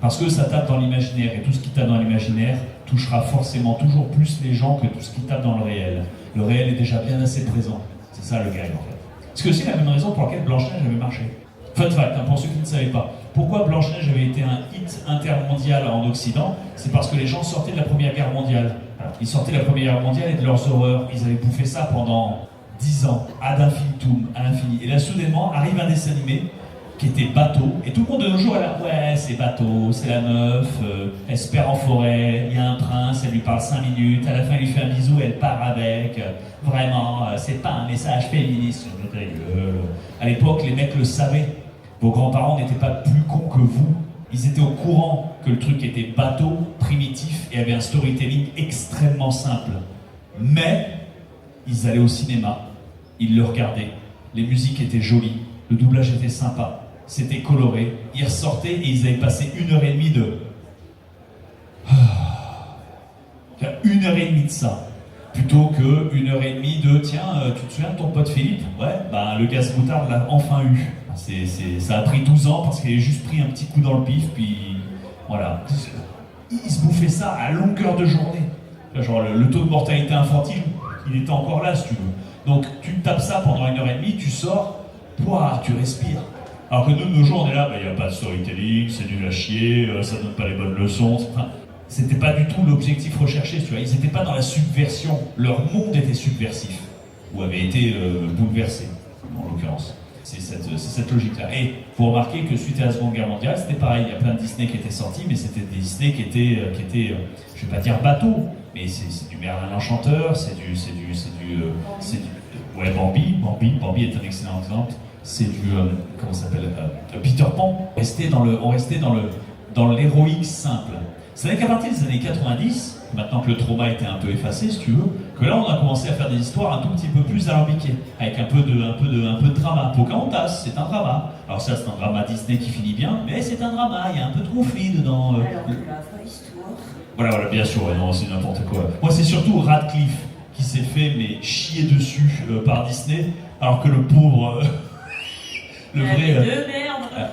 Parce que ça tape dans l'imaginaire, et tout ce qui tape dans l'imaginaire touchera forcément toujours plus les gens que tout ce qui tape dans le réel. Le réel est déjà bien assez présent. C'est ça le gag en fait. C'est aussi la même raison pour laquelle Blanche-Neige avait marché. Fun fact, hein, pour ceux qui ne savaient pas. Pourquoi Blanche-Neige avait été un hit intermondial en Occident? C'est parce que les gens sortaient de la Première Guerre mondiale. Alors, ils sortaient de la Première Guerre mondiale et de leurs horreurs. Ils avaient bouffé ça pendant 10 ans, ad infinitum, à l'infini. Et là, soudainement, arrive un dessin animé qui était bateau, et tout le monde de nos jours est là, ouais, c'est bateau, c'est la meuf, elle se perd en forêt, il y a un prince, elle lui parle 5 minutes, à la fin, il lui fait un bisou, elle part avec, vraiment, c'est pas un message féministe, je me gueule. À l'époque, les mecs le savaient, vos grands-parents n'étaient pas plus cons que vous, ils étaient au courant que le truc était bateau, primitif, et avait un storytelling extrêmement simple. Mais, ils allaient au cinéma, ils le regardaient, les musiques étaient jolies, le doublage était sympa, c'était coloré, ils ressortaient et ils avaient passé 1h30 de... 1h30 de ça, plutôt que 1h30 de tiens, tu te souviens de ton pote Philippe? Ouais, bah le gaz moutarde l'a enfin eu. Ça a pris 12 ans parce qu'il avait juste pris un petit coup dans le pif, puis voilà. Ils se bouffaient ça à longueur de journée. Genre le taux de mortalité infantile, il était encore là si tu veux. Donc tu tapes ça pendant 1h30, tu sors, pouah, tu respires. Alors que nous, de nos jours, on est là, il n'y a pas de storytelling, c'est nul à chier, ça donne pas les bonnes leçons. Enfin, c'était pas du tout l'objectif recherché, tu vois. Ils n'étaient pas dans la subversion. Leur monde était subversif, ou avait été bouleversé, en l'occurrence. C'est cette logique-là. Et vous remarquez que suite à la Seconde Guerre mondiale, c'était pareil. Il y a plein de Disney qui étaient sortis, mais c'était des Disney qui étaient je vais pas dire bateau, mais c'est du Merlin l'Enchanteur, ouais, Bambi est un excellent exemple. C'est du, comment ça s'appelle, Peter Pan. On restait dans l'héroïque simple. C'est qu'à partir des années 90, maintenant que le trauma était un peu effacé, si tu veux, que là on a commencé à faire des histoires un tout petit peu plus alambiquées, avec un peu de drama. Pocahontas, c'est un drama. Alors ça, c'est un drama Disney qui finit bien, mais c'est un drama, il y a un peu de conflit dedans. Alors, la vraie histoire. Voilà, bien sûr, ouais, non, c'est n'importe quoi. Moi, c'est surtout Radcliffe qui s'est fait chier dessus par Disney, alors que le pauvre, le vrai... De merde.